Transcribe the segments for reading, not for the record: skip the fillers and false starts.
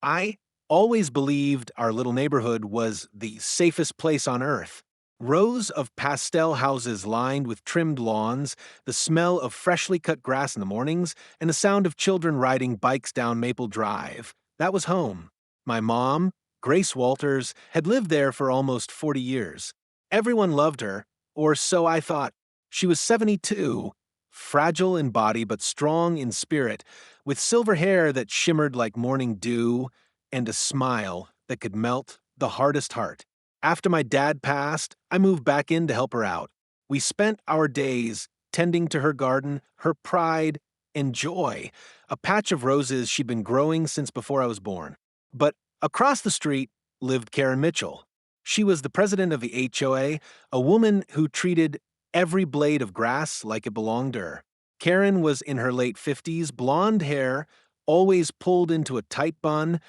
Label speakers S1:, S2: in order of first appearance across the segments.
S1: I always believed our little neighborhood was the safest place on earth. Rows of pastel houses lined with trimmed lawns, the smell of freshly cut grass in the mornings, and the sound of children riding bikes down Maple Drive. That was home. My mom, Grace Walters, had lived there for almost 40 years. Everyone loved her, or so I thought. She was 72, fragile in body but strong in spirit, with silver hair that shimmered like morning dew and a smile that could melt the hardest heart. After my dad passed, I moved back in to help her out. We spent our days tending to her garden, her pride and joy, a patch of roses she'd been growing since before I was born. But across the street lived Karen Mitchell. She was the president of the HOA, a woman who treated every blade of grass like it belonged to her. Karen was in her late 50s, blonde hair, always pulled into a tight bun,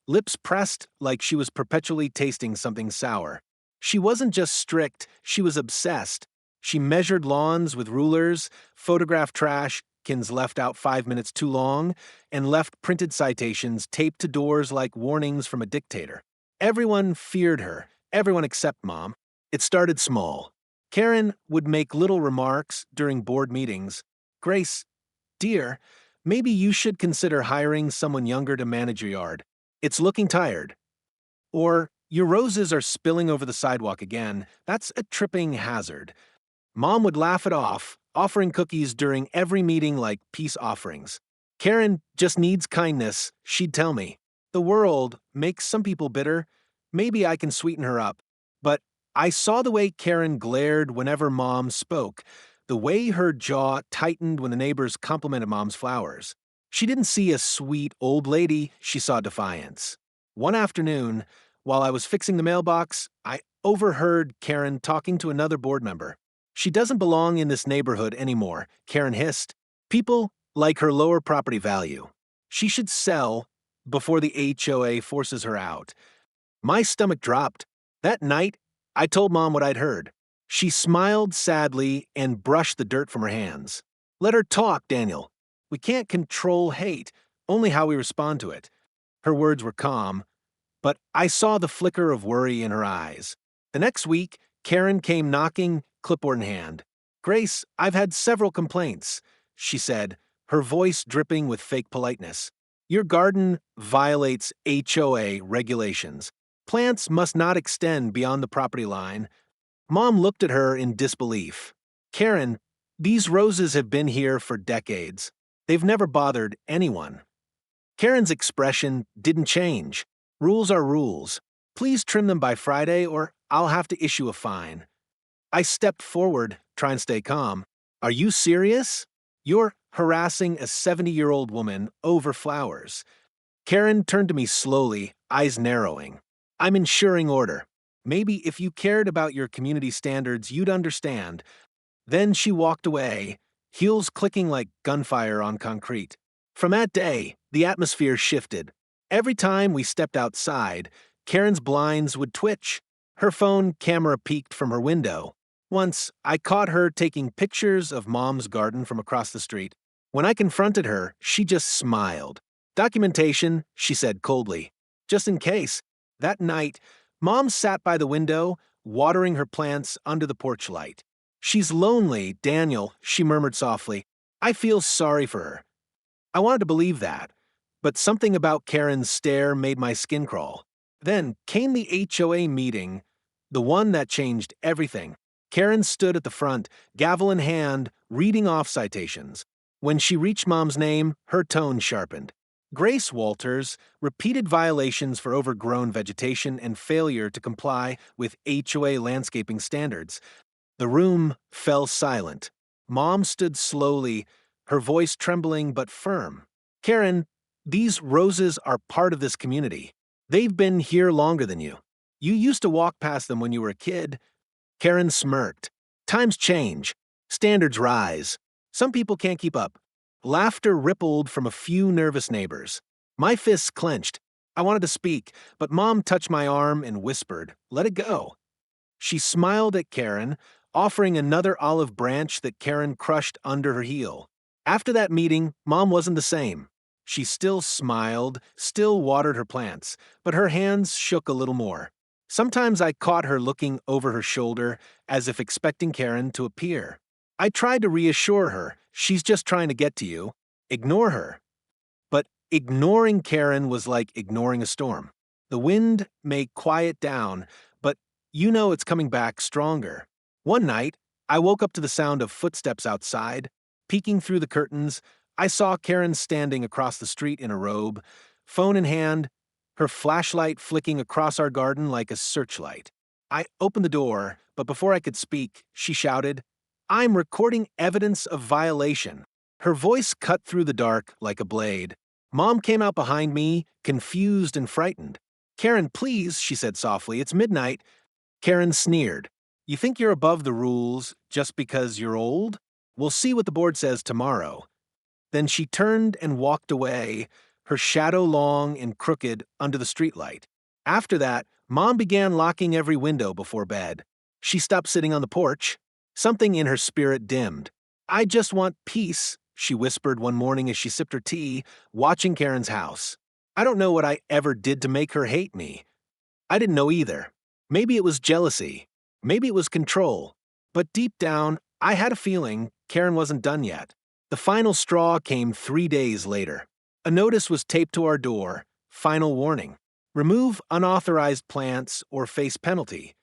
S1: lips pressed like she was perpetually tasting something sour. She wasn't just strict, she was obsessed. She measured lawns with rulers, photographed trash cans left out 5 minutes too long, and left printed citations taped to doors like warnings from a dictator. Everyone feared her, everyone except Mom. It started small. Karen would make little remarks during board meetings. "Grace, dear, maybe you should consider hiring someone younger to manage your yard. It's looking tired." Or, "Your roses are spilling over the sidewalk again. That's a tripping hazard." Mom would laugh it off, offering cookies during every meeting like peace offerings. "Karen just needs kindness," she'd tell me. "The world makes some people bitter. Maybe I can sweeten her up." But I saw the way Karen glared whenever Mom spoke, the way her jaw tightened when the neighbors complimented Mom's flowers. She didn't see a sweet old lady, she saw defiance. One afternoon, while I was fixing the mailbox, I overheard Karen talking to another board member. "She doesn't belong in this neighborhood anymore," Karen hissed. "People like her lower property value. She should sell before the HOA forces her out." My stomach dropped. That night, I told Mom what I'd heard. She smiled sadly and brushed the dirt from her hands. "Let her talk, Daniel. We can't control hate, only how we respond to it." Her words were calm, but I saw the flicker of worry in her eyes. The next week, Karen came knocking, clipboard in hand. "Grace, I've had several complaints," she said, her voice dripping with fake politeness. "Your garden violates HOA regulations. Plants must not extend beyond the property line." Mom looked at her in disbelief. "Karen, these roses have been here for decades. They've never bothered anyone." Karen's expression didn't change. "Rules are rules. Please trim them by Friday or I'll have to issue a fine." I stepped forward, trying to stay calm. "Are you serious? You're harassing a 70-year-old woman over flowers." Karen turned to me slowly, eyes narrowing. "I'm ensuring order. Maybe if you cared about your community standards, you'd understand." Then she walked away, heels clicking like gunfire on concrete. From that day, the atmosphere shifted. Every time we stepped outside, Karen's blinds would twitch. Her phone camera peeked from her window. Once, I caught her taking pictures of Mom's garden from across the street. When I confronted her, she just smiled. "Documentation," she said coldly. "Just in case." That night, Mom sat by the window, watering her plants under the porch light. "She's lonely, Daniel," she murmured softly. "I feel sorry for her." I wanted to believe that, but something about Karen's stare made my skin crawl. Then came the HOA meeting, the one that changed everything. Karen stood at the front, gavel in hand, reading off citations. When she reached Mom's name, her tone sharpened. Grace Walters repeated violations for overgrown vegetation and failure to comply with HOA landscaping standards. The room fell silent. Mom stood slowly, her voice trembling but firm. "Karen, these roses are part of this community. They've been here longer than you. You used to walk past them when you were a kid." Karen smirked. "Times change. Standards rise. Some people can't keep up." Laughter rippled from a few nervous neighbors. My fists clenched. I wanted to speak, but Mom touched my arm and whispered, "Let it go." She smiled at Karen, offering another olive branch that Karen crushed under her heel. After that meeting, Mom wasn't the same. She still smiled, still watered her plants, but her hands shook a little more. Sometimes I caught her looking over her shoulder as if expecting Karen to appear. I tried to reassure her, she's just trying to get to you. Ignore her. But ignoring Karen was like ignoring a storm. The wind may quiet down, but you know it's coming back stronger. One night, I woke up to the sound of footsteps outside. Peeking through the curtains, I saw Karen standing across the street in a robe, phone in hand, her flashlight flicking across our garden like a searchlight. I opened the door, but before I could speak, she shouted, "I'm recording evidence of violation." Her voice cut through the dark like a blade. Mom came out behind me, confused and frightened. "Karen, please," she said softly, "it's midnight." Karen sneered. "You think you're above the rules just because you're old? We'll see what the board says tomorrow." Then she turned and walked away, her shadow long and crooked under the streetlight. After that, Mom began locking every window before bed. She stopped sitting on the porch. Something in her spirit dimmed. "I just want peace," she whispered one morning as she sipped her tea, watching Karen's house. I don't know what I ever did to make her hate me. I didn't know either. Maybe it was jealousy. Maybe it was control. But deep down, I had a feeling Karen wasn't done yet. The final straw came 3 days later. A notice was taped to our door. Final warning. Remove unauthorized plants or face penalty.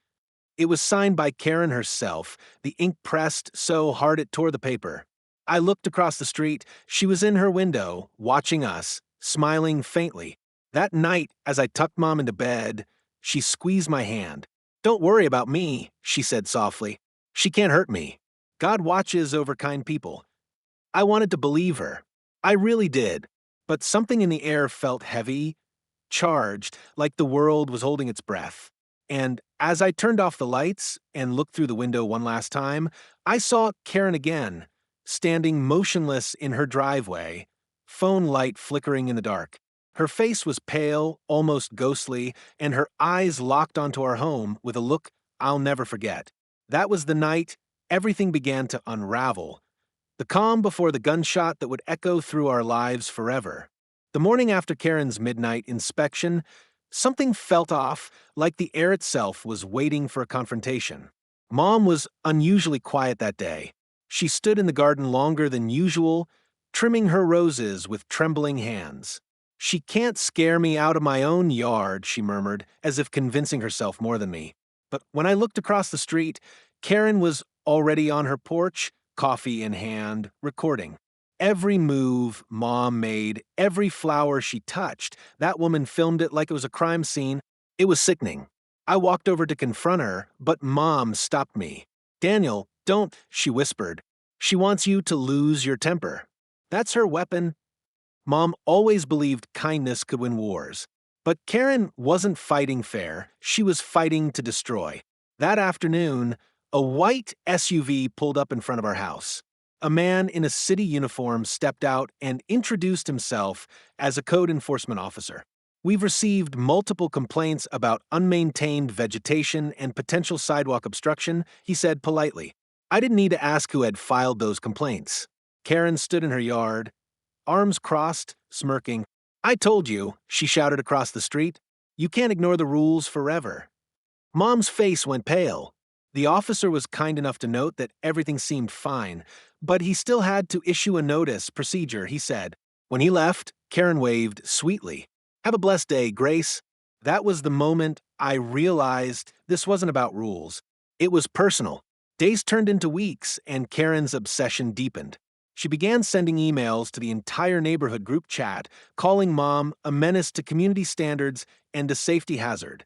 S1: It was signed by Karen herself, the ink pressed so hard it tore the paper. I looked across the street. She was in her window, watching us, smiling faintly. That night, as I tucked Mom into bed, she squeezed my hand. "Don't worry about me," she said softly. "She can't hurt me. God watches over kind people." I wanted to believe her. I really did. But something in the air felt heavy, charged, like the world was holding its breath. And as I turned off the lights and looked through the window one last time, I saw Karen again, standing motionless in her driveway, phone light flickering in the dark. Her face was pale, almost ghostly, and her eyes locked onto our home with a look I'll never forget. That was the night everything began to unravel. The calm before the gunshot that would echo through our lives forever. The morning after Karen's midnight inspection, something felt off, like the air itself was waiting for a confrontation. Mom was unusually quiet that day. She stood in the garden longer than usual, trimming her roses with trembling hands. "She can't scare me out of my own yard," she murmured, as if convincing herself more than me. But when I looked across the street, Karen was already on her porch, coffee in hand, recording. Every move Mom made, every flower she touched, that woman filmed it like it was a crime scene. It was sickening. I walked over to confront her, but Mom stopped me. "Daniel, don't," she whispered. "She wants you to lose your temper. That's her weapon." Mom always believed kindness could win wars. But Karen wasn't fighting fair. She was fighting to destroy. That afternoon, a white SUV pulled up in front of our house. A man in a city uniform stepped out and introduced himself as a code enforcement officer. "We've received multiple complaints about unmaintained vegetation and potential sidewalk obstruction," he said politely. I didn't need to ask who had filed those complaints. Karen stood in her yard, arms crossed, smirking. "I told you," she shouted across the street. "You can't ignore the rules forever." Mom's face went pale. The officer was kind enough to note that everything seemed fine, but he still had to issue a notice procedure, he said. When he left, Karen waved sweetly. "Have a blessed day, Grace." That was the moment I realized this wasn't about rules. It was personal. Days turned into weeks, and Karen's obsession deepened. She began sending emails to the entire neighborhood group chat, calling Mom a menace to community standards and a safety hazard.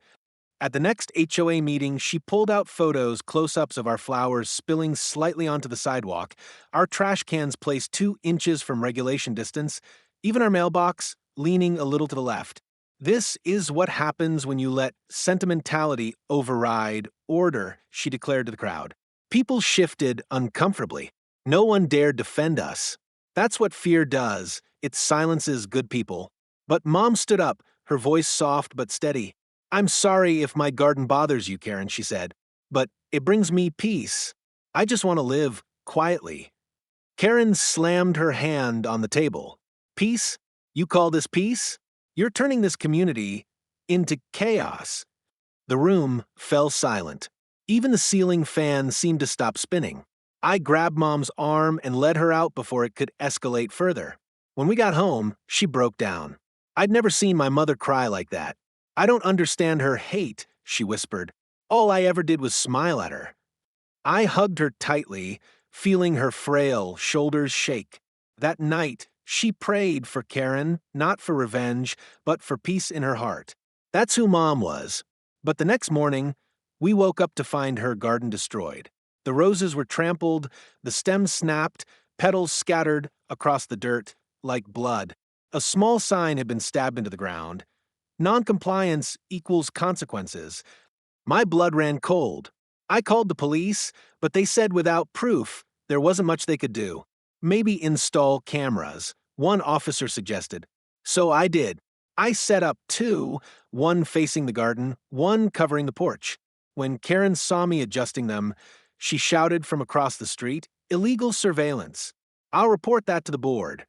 S1: At the next HOA meeting, she pulled out photos, close-ups of our flowers spilling slightly onto the sidewalk, our trash cans placed 2 inches from regulation distance, even our mailbox leaning a little to the left. "This is what happens when you let sentimentality override order," she declared to the crowd. People shifted uncomfortably. No one dared defend us. That's what fear does. It silences good people. But Mom stood up, her voice soft but steady. "I'm sorry if my garden bothers you, Karen," she said, "but it brings me peace. I just want to live quietly." Karen slammed her hand on the table. "Peace? You call this peace? You're turning this community into chaos. The room fell silent. Even the ceiling fan seemed to stop spinning. I grabbed Mom's arm and led her out before it could escalate further. When we got home, she broke down. I'd never seen my mother cry like that. I don't understand her hate, she whispered. All I ever did was smile at her. I hugged her tightly, feeling her frail shoulders shake. That night, she prayed for Karen, not for revenge, but for peace in her heart. That's who Mom was. But the next morning, we woke up to find her garden destroyed. The roses were trampled, the stems snapped, petals scattered across the dirt like blood. A small sign had been stabbed into the ground. Noncompliance equals consequences. My blood ran cold. I called the police, but they said without proof, there wasn't much they could do. Maybe install cameras, one officer suggested. So I did. I set up two, one facing the garden, one covering the porch. When Karen saw me adjusting them, she shouted from across the street, "Illegal surveillance. I'll report that to the board."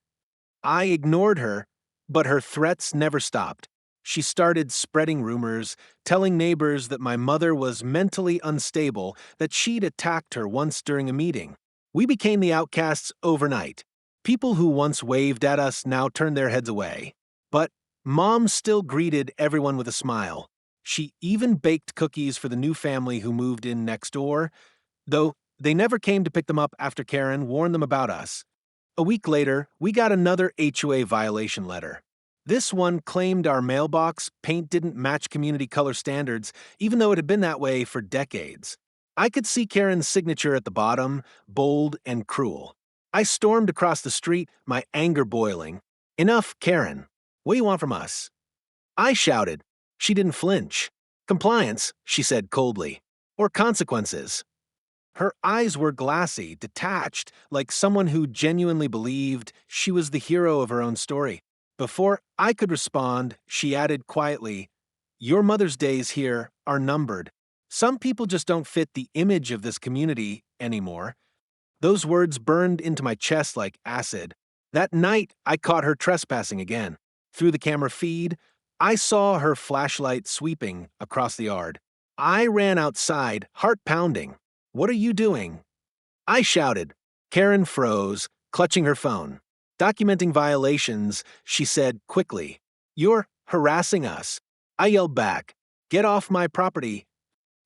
S1: I ignored her, but her threats never stopped. She started spreading rumors, telling neighbors that my mother was mentally unstable, that she'd attacked her once during a meeting. We became the outcasts overnight. People who once waved at us now turned their heads away. But Mom still greeted everyone with a smile. She even baked cookies for the new family who moved in next door, though they never came to pick them up after Karen warned them about us. A week later, we got another HOA violation letter. This one claimed our mailbox paint didn't match community color standards, even though it had been that way for decades. I could see Karen's signature at the bottom, bold and cruel. I stormed across the street, my anger boiling. "Enough, Karen. What do you want from us?" I shouted. She didn't flinch. "Compliance," she said coldly. "Or consequences." Her eyes were glassy, detached, like someone who genuinely believed she was the hero of her own story. Before I could respond, she added quietly, "Your mother's days here are numbered. Some people just don't fit the image of this community anymore." Those words burned into my chest like acid. That night, I caught her trespassing again. Through the camera feed, I saw her flashlight sweeping across the yard. I ran outside, heart pounding. "What are you doing?" I shouted. Karen froze, clutching her phone. Documenting violations, she said quickly, "You're harassing us." I yelled back, "Get off my property."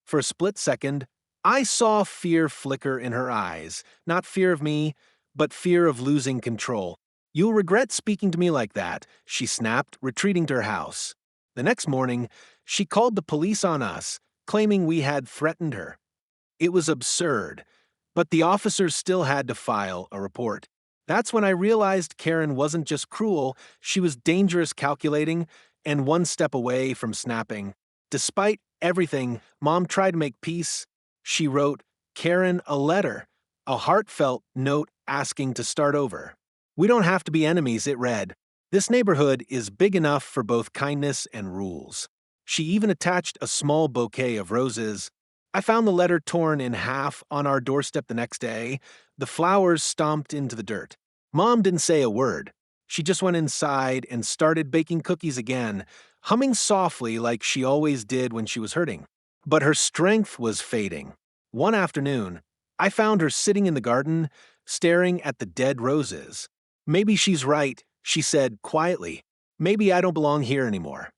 S1: For a split second, I saw fear flicker in her eyes, not fear of me, but fear of losing control. "You'll regret speaking to me like that," she snapped, retreating to her house. The next morning, she called the police on us, claiming we had threatened her. It was absurd, but the officers still had to file a report. That's when I realized Karen wasn't just cruel, she was dangerous, calculating, and one step away from snapping. Despite everything, Mom tried to make peace. She wrote Karen a letter, a heartfelt note asking to start over. "We don't have to be enemies," it read. "This neighborhood is big enough for both kindness and rules." She even attached a small bouquet of roses. I found the letter torn in half on our doorstep the next day, the flowers stomped into the dirt. Mom didn't say a word. She just went inside and started baking cookies again, humming softly like she always did when she was hurting. But her strength was fading. One afternoon, I found her sitting in the garden, staring at the dead roses. "Maybe she's right," she said quietly. "Maybe I don't belong here anymore."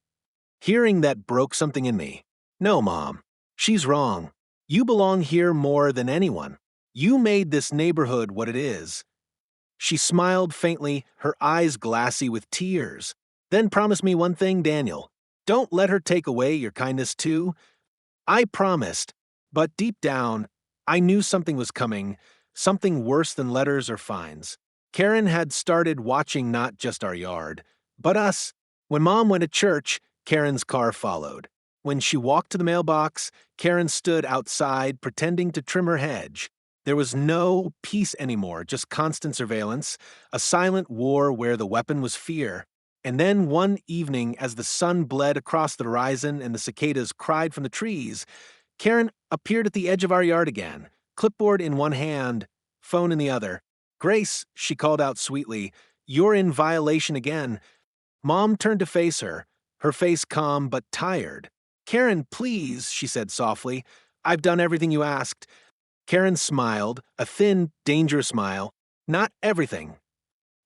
S1: Hearing that broke something in me. "No, Mom. She's wrong. You belong here more than anyone. You made this neighborhood what it is." She smiled faintly, her eyes glassy with tears. "Then promise me one thing, Daniel. Don't let her take away your kindness too." I promised, but deep down, I knew something was coming, something worse than letters or fines. Karen had started watching not just our yard, but us. When Mom went to church, Karen's car followed. When she walked to the mailbox, Karen stood outside pretending to trim her hedge. There was no peace anymore, just constant surveillance, a silent war where the weapon was fear. And then one evening, as the sun bled across the horizon and the cicadas cried from the trees, Karen appeared at the edge of our yard again, clipboard in one hand, phone in the other. "Grace," she called out sweetly, "you're in violation again. Mom turned to face her, her face calm but tired. Karen, please, she said softly. I've done everything you asked. Karen smiled, a thin, dangerous smile. Not everything.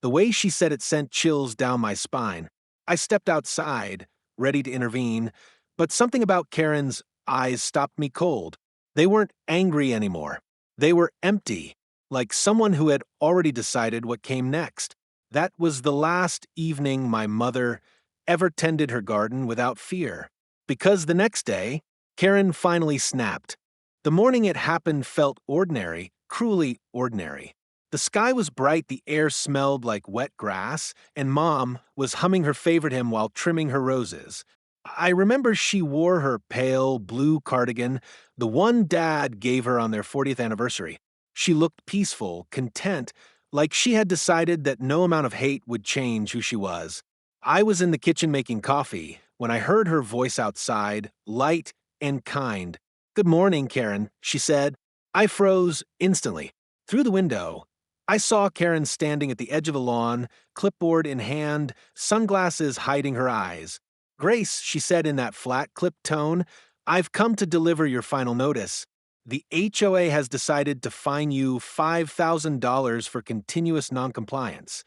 S1: The way she said it sent chills down my spine. I stepped outside, ready to intervene, but something about Karen's eyes stopped me cold. They weren't angry anymore. They were empty, like someone who had already decided what came next. That was the last evening my mother ever tended her garden without fear. Because the next day, Karen finally snapped. The morning it happened felt ordinary, cruelly ordinary. The sky was bright, the air smelled like wet grass, and Mom was humming her favorite hymn while trimming her roses. I remember she wore her pale blue cardigan, the one Dad gave her on their 40th anniversary. She looked peaceful, content, like she had decided that no amount of hate would change who she was. I was in the kitchen making coffee when I heard her voice outside, light and kind. "Good morning, Karen," she said. I froze instantly. Through the window, I saw Karen standing at the edge of the lawn, clipboard in hand, sunglasses hiding her eyes. "Grace," she said in that flat, clipped tone, "I've come to deliver your final notice. The HOA has decided to fine you $5,000 for continuous noncompliance."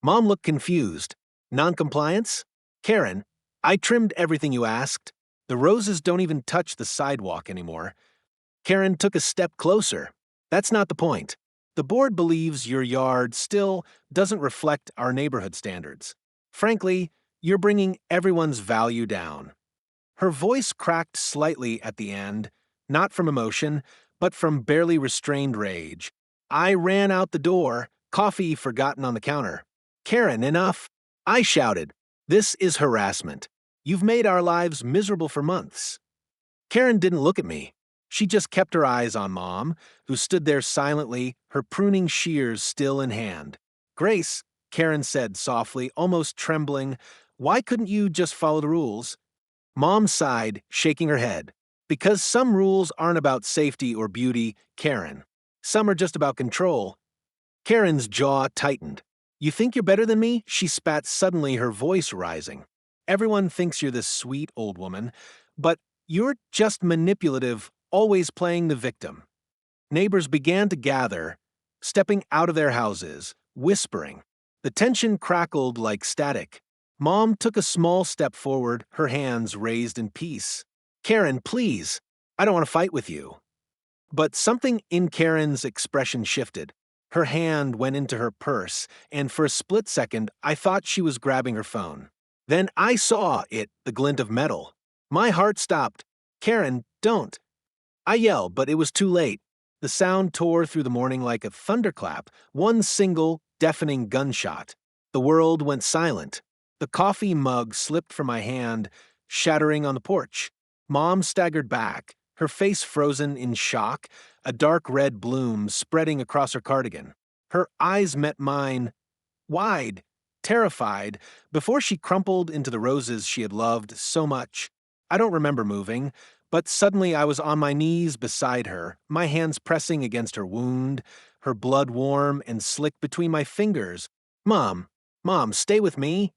S1: Mom looked confused. "Noncompliance? Karen, I trimmed everything you asked. The roses don't even touch the sidewalk anymore." Karen took a step closer. "That's not the point. The board believes your yard still doesn't reflect our neighborhood standards. Frankly, you're bringing everyone's value down." Her voice cracked slightly at the end, not from emotion, but from barely restrained rage. I ran out the door, coffee forgotten on the counter. "Karen, enough!" I shouted. "This is harassment. You've made our lives miserable for months." Karen didn't look at me. She just kept her eyes on Mom, who stood there silently, her pruning shears still in hand. "Grace," Karen said softly, almost trembling, "why couldn't you just follow the rules?" Mom sighed, shaking her head. "Because some rules aren't about safety or beauty, Karen. Some are just about control." Karen's jaw tightened. "You think you're better than me?" She spat suddenly, her voice rising. "Everyone thinks you're this sweet old woman, but you're just manipulative, always playing the victim." Neighbors began to gather, stepping out of their houses, whispering. The tension crackled like static. Mom took a small step forward, her hands raised in peace. "Karen, please. I don't want to fight with you." But something in Karen's expression shifted. Her hand went into her purse, and for a split second, I thought she was grabbing her phone. Then I saw it, the glint of metal. My heart stopped. "Karen, don't." I yelled, but it was too late. The sound tore through the morning like a thunderclap, one single, deafening gunshot. The world went silent. The coffee mug slipped from my hand, shattering on the porch. Mom staggered back, her face frozen in shock, a dark red bloom spreading across her cardigan. Her eyes met mine, wide, terrified, before she crumpled into the roses she had loved so much. I don't remember moving, but suddenly I was on my knees beside her, my hands pressing against her wound, her blood warm and slick between my fingers. "Mom, Mom, stay with me."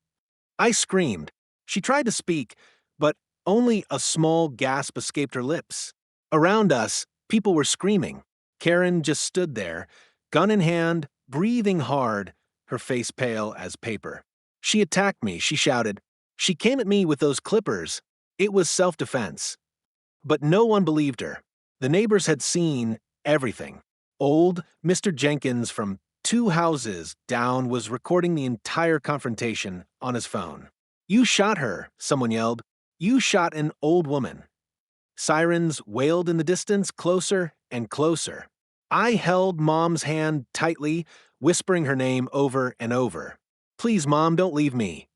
S1: I screamed. She tried to speak, but only a small gasp escaped her lips. Around us, people were screaming. Karen just stood there, gun in hand, breathing hard, her face pale as paper. "She attacked me," she shouted. "She came at me with those clippers. It was self-defense." But no one believed her. The neighbors had seen everything. Old Mr. Jenkins from 2 houses down was recording the entire confrontation on his phone. "You shot her," someone yelled. "You shot an old woman." Sirens wailed in the distance, closer and closer. I held Mom's hand tightly, whispering her name over and over. "Please, Mom, don't leave me."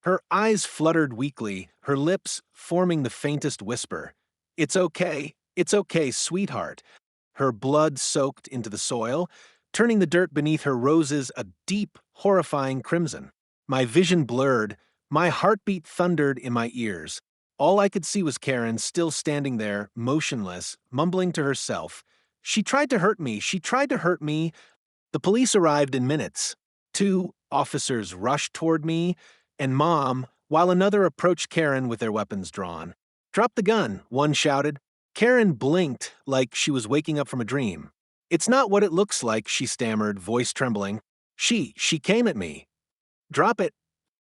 S1: Her eyes fluttered weakly, her lips forming the faintest whisper. It's okay, sweetheart." Her blood soaked into the soil, turning the dirt beneath her roses a deep, horrifying crimson. My vision blurred, my heartbeat thundered in my ears. All I could see was Karen still standing there, motionless, mumbling to herself. "She tried to hurt me, she tried to hurt me." The police arrived in minutes. 2 officers rushed toward me, and Mom, while another approached Karen with their weapons drawn. "Drop the gun," one shouted. Karen blinked like she was waking up from a dream. "It's not what it looks like," she stammered, voice trembling. She came at me." "Drop it."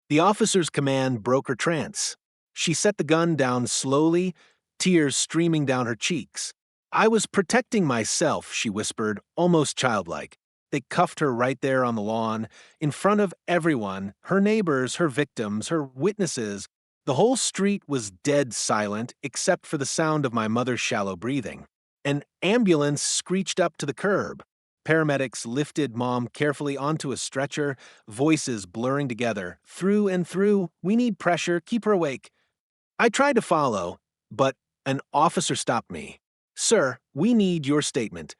S1: The officer's command broke her trance. She set the gun down slowly, tears streaming down her cheeks. "I was protecting myself," she whispered, almost childlike. They cuffed her right there on the lawn, in front of everyone, her neighbors, her victims, her witnesses. The whole street was dead silent except for the sound of my mother's shallow breathing. An ambulance screeched up to the curb. Paramedics lifted Mom carefully onto a stretcher, voices blurring together. "Through and through, we need pressure, keep her awake." I tried to follow, but an officer stopped me. "Sir, we need your statement."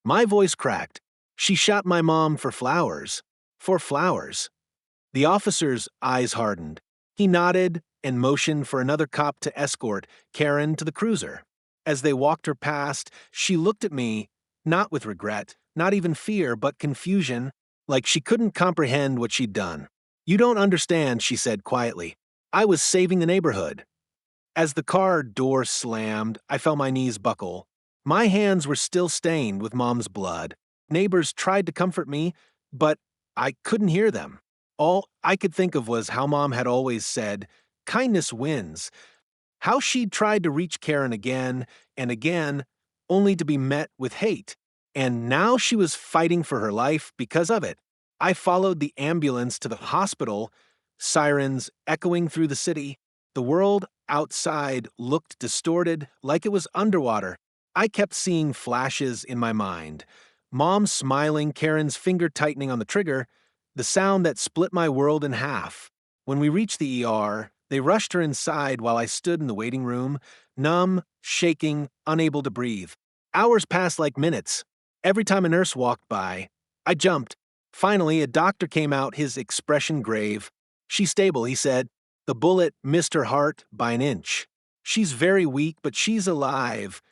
S1: My voice cracked. "She shot my mom for flowers." For flowers. The officer's eyes hardened. He nodded and motioned for another cop to escort Karen to the cruiser. As they walked her past, she looked at me, not with regret, not even fear, but confusion, like she couldn't comprehend what she'd done. "You don't understand," she said quietly. "I was saving the neighborhood." As the car door slammed, I felt my knees buckle. My hands were still stained with Mom's blood. Neighbors tried to comfort me, but I couldn't hear them. All I could think of was how Mom had always said, "Kindness wins." How she'd tried to reach Karen again and again, only to be met with hate. And now she was fighting for her life because of it. I followed the ambulance to the hospital, sirens echoing through the city. The world outside looked distorted, like it was underwater. I kept seeing flashes in my mind. Mom smiling, Karen's finger tightening on the trigger, the sound that split my world in half. When we reached the ER, they rushed her inside while I stood in the waiting room, numb, shaking, unable to breathe. Hours passed like minutes. Every time a nurse walked by, I jumped. Finally, a doctor came out, his expression grave. "She's stable," he said. "The bullet missed her heart by an inch. She's very weak, but she's alive."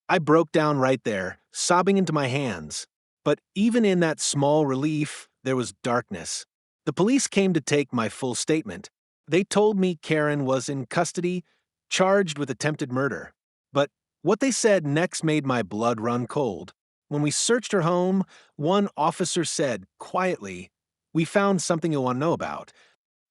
S1: I broke down right there, sobbing into my hands. But even in that small relief, there was darkness. The police came to take my full statement. They told me Karen was in custody, charged with attempted murder. But what they said next made my blood run cold. When we searched her home, one officer said, quietly, "We found something you'll want to know about."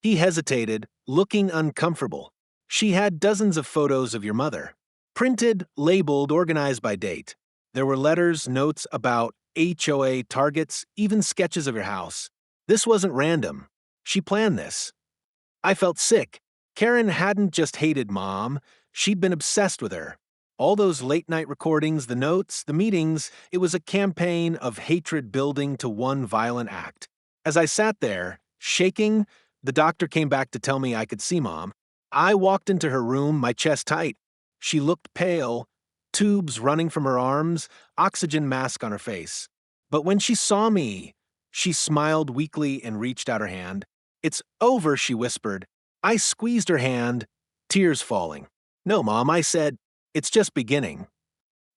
S1: He hesitated, looking uncomfortable. "She had dozens of photos of your mother. Printed, labeled, organized by date. There were letters, notes about HOA targets, even sketches of your house. This wasn't random. She planned this." I felt sick. Karen hadn't just hated Mom, she'd been obsessed with her. All those late-night recordings, the notes, the meetings, it was a campaign of hatred building to one violent act. As I sat there, shaking, the doctor came back to tell me I could see Mom. I walked into her room, my chest tight. She looked pale, tubes running from her arms, oxygen mask on her face. But when she saw me, she smiled weakly and reached out her hand. "It's over," she whispered. I squeezed her hand, tears falling. "No, Mom," I said. "It's just beginning."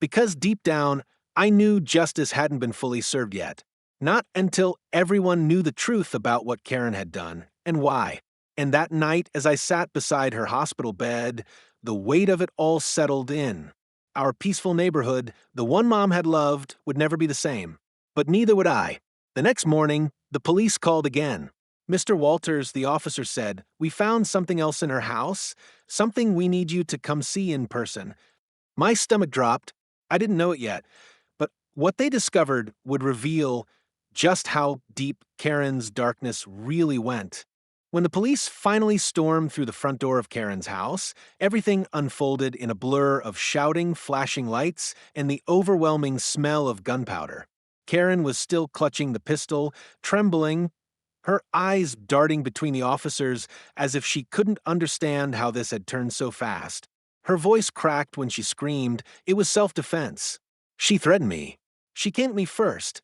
S1: Because deep down, I knew justice hadn't been fully served yet. Not until everyone knew the truth about what Karen had done and why. And that night, as I sat beside her hospital bed, the weight of it all settled in. Our peaceful neighborhood, the one Mom had loved, would never be the same. But neither would I. The next morning, the police called again. "Mr. Walters," the officer said, "we found something else in her house, something we need you to come see in person." My stomach dropped. I didn't know it yet. But what they discovered would reveal just how deep Karen's darkness really went. When the police finally stormed through the front door of Karen's house, everything unfolded in a blur of shouting, flashing lights, and the overwhelming smell of gunpowder. Karen was still clutching the pistol, trembling, her eyes darting between the officers as if she couldn't understand how this had turned so fast. Her voice cracked when she screamed. It was self-defense. She threatened me. She came at me first.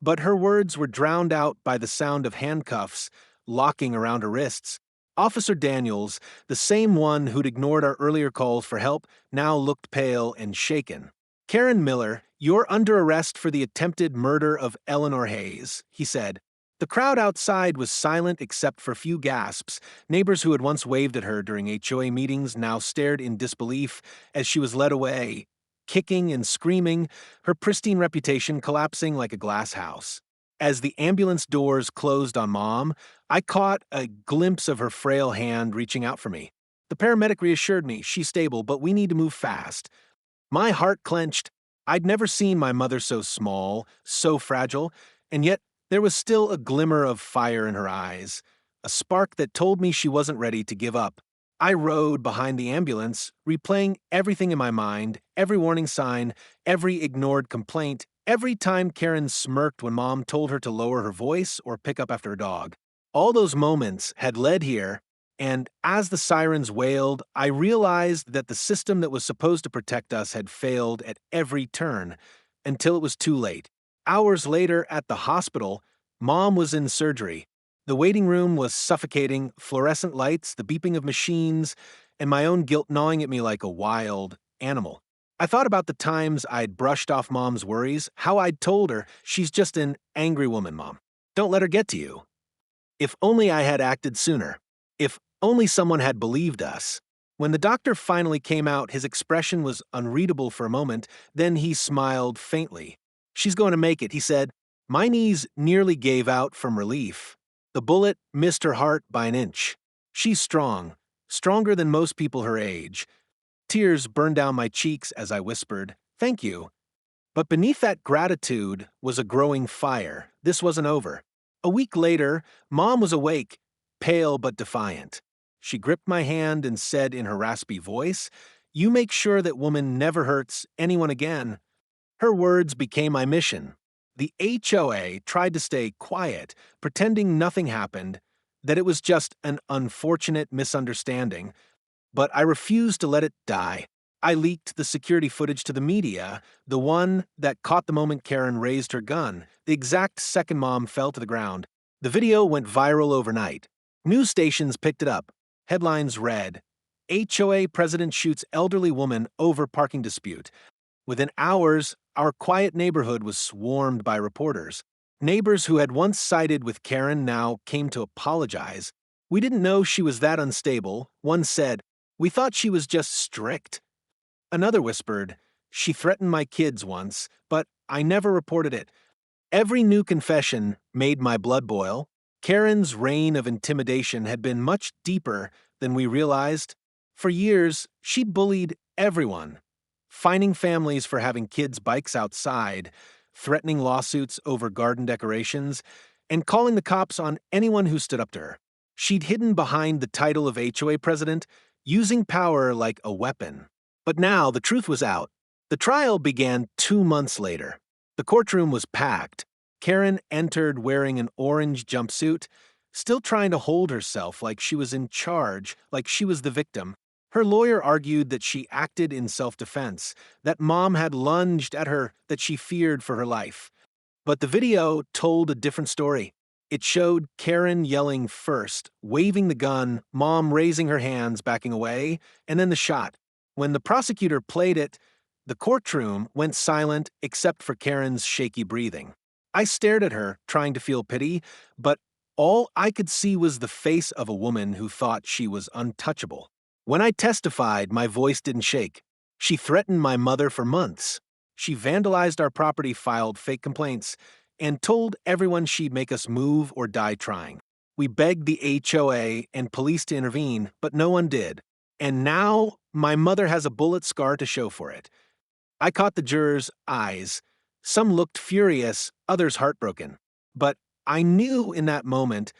S1: But her words were drowned out by the sound of handcuffs locking around her wrists. Officer Daniels, the same one who'd ignored our earlier calls for help, now looked pale and shaken. "Karen Miller, you're under arrest for the attempted murder of Eleanor Hayes," he said. The crowd outside was silent except for few gasps. Neighbors who had once waved at her during HOA meetings now stared in disbelief as she was led away, kicking and screaming, her pristine reputation collapsing like a glass house. As the ambulance doors closed on Mom, I caught a glimpse of her frail hand reaching out for me. The paramedic reassured me, she's stable, but we need to move fast. My heart clenched. I'd never seen my mother so small, so fragile, and yet there was still a glimmer of fire in her eyes, a spark that told me she wasn't ready to give up. I rode behind the ambulance, replaying everything in my mind, every warning sign, every ignored complaint, every time Karen smirked when Mom told her to lower her voice or pick up after a dog. All those moments had led here, and as the sirens wailed, I realized that the system that was supposed to protect us had failed at every turn, until it was too late. Hours later at the hospital, Mom was in surgery. The waiting room was suffocating, fluorescent lights, the beeping of machines, and my own guilt gnawing at me like a wild animal. I thought about the times I'd brushed off Mom's worries, how I'd told her, she's just an angry woman, Mom. Don't let her get to you. If only I had acted sooner. If only someone had believed us. When the doctor finally came out, his expression was unreadable for a moment, then he smiled faintly. She's going to make it, he said. My knees nearly gave out from relief. The bullet missed her heart by an inch. She's strong, stronger than most people her age. Tears burned down my cheeks as I whispered, "Thank you." But beneath that gratitude was a growing fire. This wasn't over. A week later, Mom was awake, pale but defiant. She gripped my hand and said in her raspy voice, "You make sure that woman never hurts anyone again." Her words became my mission. The HOA tried to stay quiet, pretending nothing happened, that it was just an unfortunate misunderstanding, but I refused to let it die. I leaked the security footage to the media, the one that caught the moment Karen raised her gun, the exact second Mom fell to the ground. The video went viral overnight. News stations picked it up. Headlines read, HOA president shoots elderly woman over parking dispute. Within hours, our quiet neighborhood was swarmed by reporters. Neighbors who had once sided with Karen now came to apologize. We didn't know she was that unstable, one said. We thought she was just strict. Another whispered, she threatened my kids once, but I never reported it. Every new confession made my blood boil. Karen's reign of intimidation had been much deeper than we realized. For years, she'd bullied everyone, fining families for having kids' bikes outside, threatening lawsuits over garden decorations, and calling the cops on anyone who stood up to her. She'd hidden behind the title of HOA president, using power like a weapon. But now the truth was out. The trial began 2 months later. The courtroom was packed. Karen entered wearing an orange jumpsuit, still trying to hold herself like she was in charge, like she was the victim. Her lawyer argued that she acted in self-defense, that Mom had lunged at her, that she feared for her life. But the video told a different story. It showed Karen yelling first, waving the gun, Mom raising her hands, backing away, and then the shot. When the prosecutor played it, the courtroom went silent except for Karen's shaky breathing. I stared at her, trying to feel pity, but all I could see was the face of a woman who thought she was untouchable. When I testified, my voice didn't shake. She threatened my mother for months. She vandalized our property, filed fake complaints, and told everyone she'd make us move or die trying. We begged the HOA and police to intervene, but no one did. And now, my mother has a bullet scar to show for it. I caught the jurors' eyes. Some looked furious, others heartbroken. But I knew in that moment,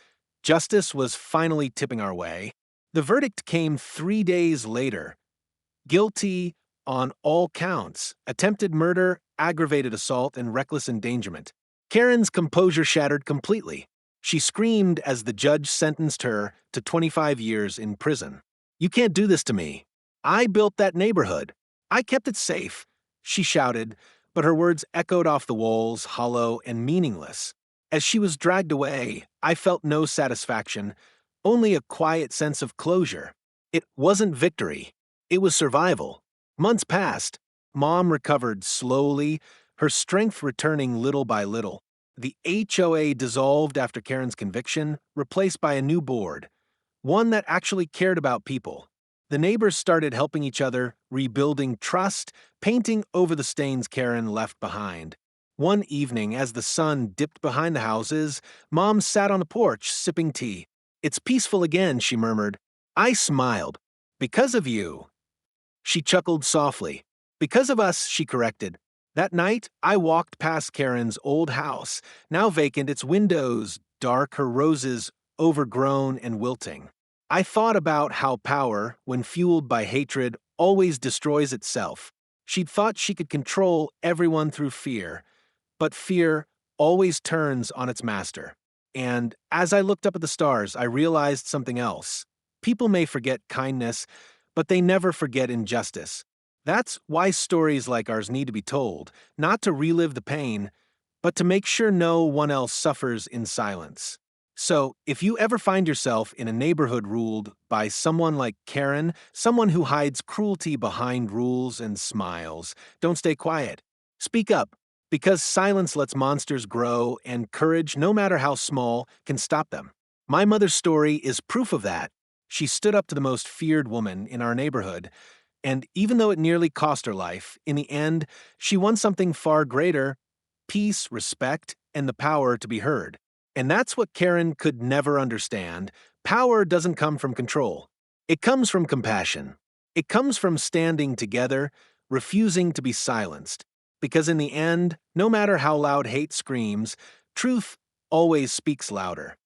S1: justice was finally tipping our way. The verdict came 3 days later. Guilty on all counts: attempted murder, aggravated assault, and reckless endangerment. Karen's composure shattered completely. She screamed as the judge sentenced her to 25 years in prison. You can't do this to me. I built that neighborhood. I kept it safe, she shouted, but her words echoed off the walls, hollow and meaningless. As she was dragged away, I felt no satisfaction, only a quiet sense of closure. It wasn't victory. It was survival. Months passed. Mom recovered slowly, her strength returning little by little. The HOA dissolved after Karen's conviction, replaced by a new board, one that actually cared about people. The neighbors started helping each other, rebuilding trust, painting over the stains Karen left behind. One evening, as the sun dipped behind the houses, Mom sat on the porch, sipping tea. "It's peaceful again," she murmured. I smiled. "Because of you." She chuckled softly. "Because of us," she corrected. That night, I walked past Karen's old house, now vacant, its windows dark, her roses overgrown and wilting. I thought about how power, when fueled by hatred, always destroys itself. She'd thought she could control everyone through fear, but fear always turns on its master. And as I looked up at the stars, I realized something else. People may forget kindness, but they never forget injustice. That's why stories like ours need to be told, not to relive the pain, but to make sure no one else suffers in silence. So, if you ever find yourself in a neighborhood ruled by someone like Karen, someone who hides cruelty behind rules and smiles, don't stay quiet. Speak up, because silence lets monsters grow, and courage, no matter how small, can stop them. My mother's story is proof of that. She stood up to the most feared woman in our neighborhood, and even though it nearly cost her life, in the end, she won something far greater: peace, respect, and the power to be heard. And that's what Karen could never understand. Power doesn't come from control. It comes from compassion. It comes from standing together, refusing to be silenced. Because in the end, no matter how loud hate screams, truth always speaks louder.